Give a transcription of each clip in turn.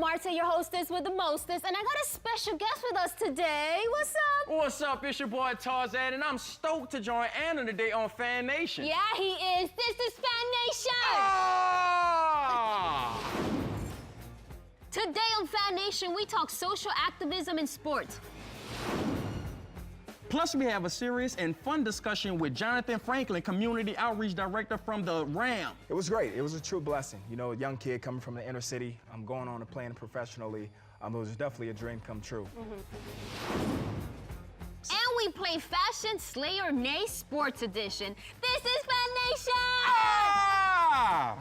Marta, your hostess with the mostest, and I got a special guest with us today. What's up? What's up? It's your boy Tarzan, and I'm stoked to join Anna today on Fan Nation. Yeah, he is. This is Fan Nation. Ah! Today on Fan Nation, we talk social activism in sports. Plus, we have a serious and fun discussion with Jonathan Franklin, Community Outreach Director from the Ram. It was great. It was a true blessing. You know, a young kid coming from the inner city, I'm going on and playing professionally. It was definitely a dream come true. And we play Fashion Slay or Nay Sports Edition. This is Fan Nation! Ah!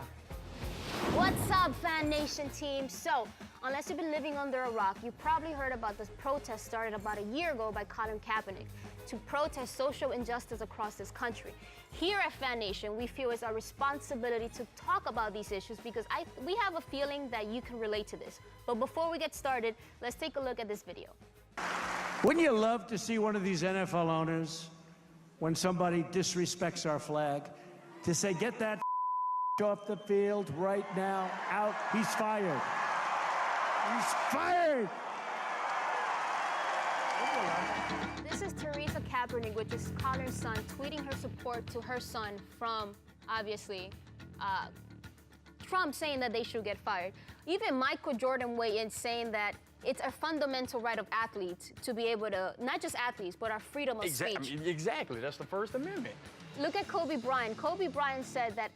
What's up, Fan Nation team? So, unless you've been living under a rock, you probably heard about this protest started about a year ago by Colin Kaepernick to protest social injustice across this country. Here at Fan Nation, we feel it's our responsibility to talk about these issues because we have a feeling that you can relate to this. But before we get started, let's take a look at this video. Wouldn't you love to see one of these NFL owners, when somebody disrespects our flag, to say, get that off the field right now, out, he's fired. He's fired! This is Teresa Kaepernick, which is Colin's son, tweeting her support to her son from, obviously, Trump saying that they should get fired. Even Michael Jordan weighed in saying that it's a fundamental right of athletes to be able to, not just athletes, but our freedom of speech. Exactly, that's the First Amendment. Look at Kobe Bryant. Kobe Bryant said that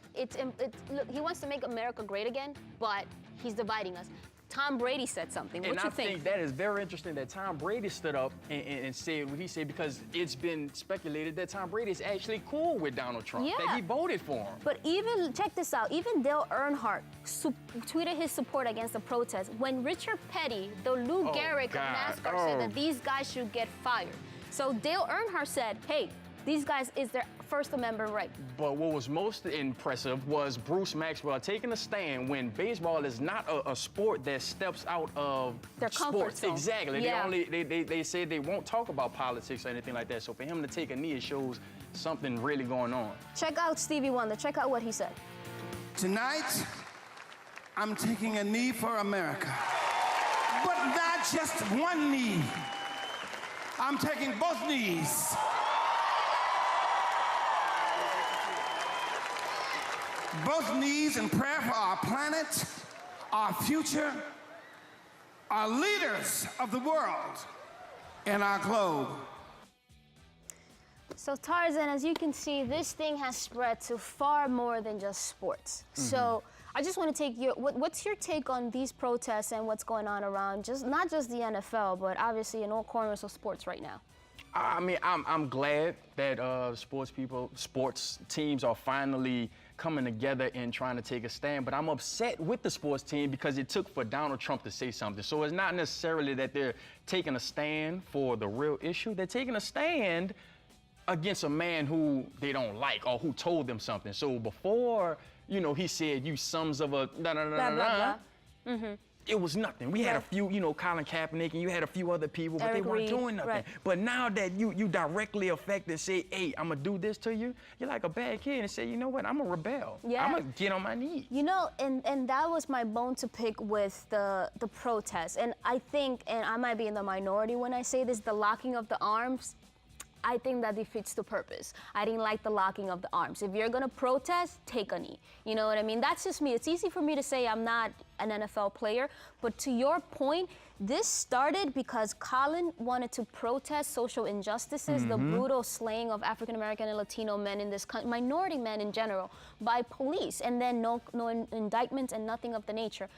look, he wants to make America great again, but he's dividing us. Tom Brady said something. What do you think? And I think that is very interesting that Tom Brady stood up and said what he said, because it's been speculated that Tom Brady is actually cool with Donald Trump, that he voted for him. But even, check this out, even Dale Earnhardt tweeted his support against the protest when Richard Petty, the Lou Gehrig of NASCAR, said that these guys should get fired. So Dale Earnhardt said, hey, these guys is their First Amendment right. But what was most impressive was Bruce Maxwell taking a stand when baseball is not a sport that steps out of their comfort zone. Exactly. Yeah. They said they won't talk about politics or anything like that. So for him to take a knee, it shows something really going on. Check out Stevie Wonder. Check out what he said. Tonight, I'm taking a knee for America. But not just one knee. I'm taking both knees. Both knees in prayer for our planet, our future, our leaders of the world, and our globe. So Tarzan, as you can see, this thing has spread to far more than just sports. So I just want to take what's your take on these protests and what's going on around, not just the NFL, but obviously in all corners of sports right now? I mean, I'm glad that sports teams are finally coming together and trying to take a stand, but I'm upset with the sports team because it took for Donald Trump to say something. So it's not necessarily that they're taking a stand for the real issue. They're taking a stand against a man who they don't like or who told them something. So before, you know, he said, you sons of a da-da-da-da-da, it was nothing. We had a few, you know, Colin Kaepernick, and you had a few other people, but they weren't doing nothing. Right. But now that you directly affect and say, hey, I'm gonna do this to you, you're like a bad kid and say, you know what, I'm gonna rebel. Yeah. I'm gonna get on my knees. You know, and that was my bone to pick with the protest. And I think, and I might be in the minority when I say this, the locking of the arms, I think that defeats the purpose. I didn't like the locking of the arms. If you're gonna protest, take a knee. You know what I mean? That's just me. It's easy for me to say I'm not an NFL player, but to your point, this started because Colin wanted to protest social injustices, the brutal slaying of African American and Latino men in this country, minority men in general, by police, and then no indictments and nothing of the nature.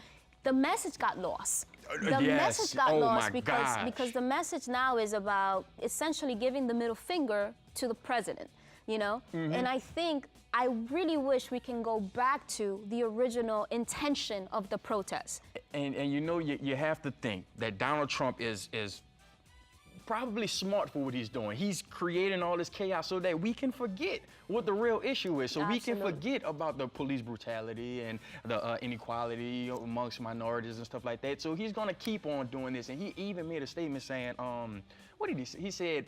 The message got lost. The message got lost because the message now is about essentially giving the middle finger to the president, you know? And I really wish we can go back to the original intention of the protest. And you know, you have to think that Donald Trump is probably smart for what he's doing. He's creating all this chaos so that we can forget what the real issue is. So we can forget about the police brutality and the inequality amongst minorities and stuff like that. So he's gonna keep on doing this. And he even made a statement saying, what did he say? He said,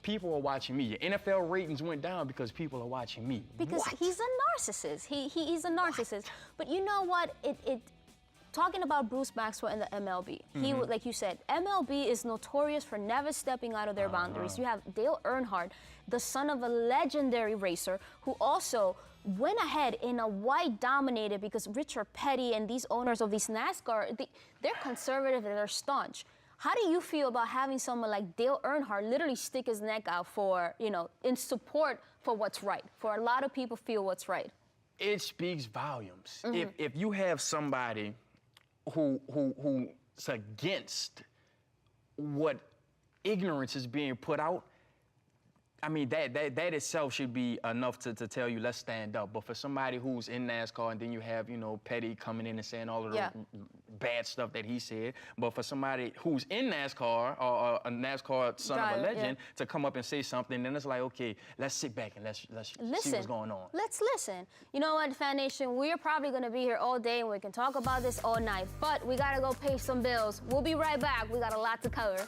people are watching me. Your NFL ratings went down because people are watching me. Because he's a narcissist. He's a narcissist. But you know what? talking about Bruce Maxwell in the MLB, he like you said, MLB is notorious for never stepping out of their boundaries. You have Dale Earnhardt, the son of a legendary racer, who also went ahead in a white dominated, because Richard Petty and these owners of these NASCAR, they're conservative and they're staunch. How do you feel about having someone like Dale Earnhardt literally stick his neck out for, you know, in support for what's right, for a lot of people feel what's right? It speaks volumes. If you have somebody who's against what ignorance is being put out, I mean, that itself should be enough to tell you, let's stand up. But for somebody who's in NASCAR, and then you have, you know, Petty coming in and saying all of the bad stuff that he said, but for somebody who's in NASCAR, or a NASCAR son of a legend, to come up and say something, then it's like, okay, let's sit back and let's see what's going on. Let's listen. You know what, Fan Nation, we're probably gonna be here all day and we can talk about this all night, but we gotta go pay some bills. We'll be right back. We got a lot to cover.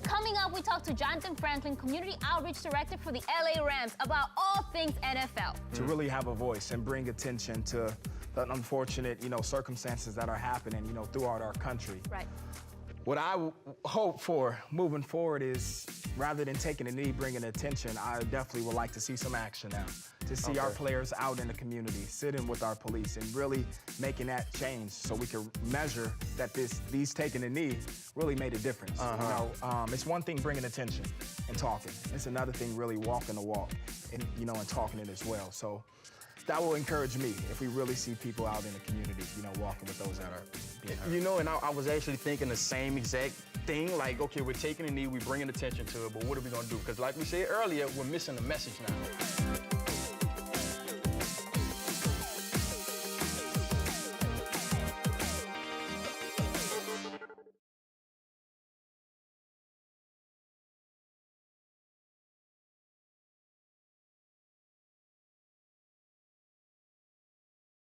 Coming up, we talk to Jonathan Franklin, Community Outreach Director for the LA Rams, about all things NFL. To really have a voice and bring attention to the unfortunate, you know, circumstances that are happening, you know, throughout our country. Right. What I hope for moving forward is, rather than taking a knee, bringing attention, I definitely would like to see some action now. To see our players out in the community, sitting with our police, and really making that change, so we can measure that these taking a knee really made a difference. You know, it's one thing bringing attention and talking. It's another thing really walking the walk, and you know, and talking it as well. So that will encourage me if we really see people out in the community, you know, walking with those that are being hurt. You know, and I was actually thinking the same exact thing. Like, okay, we're taking a knee, we're bringing attention to it, but what are we gonna do? Because like we said earlier, we're missing the message now.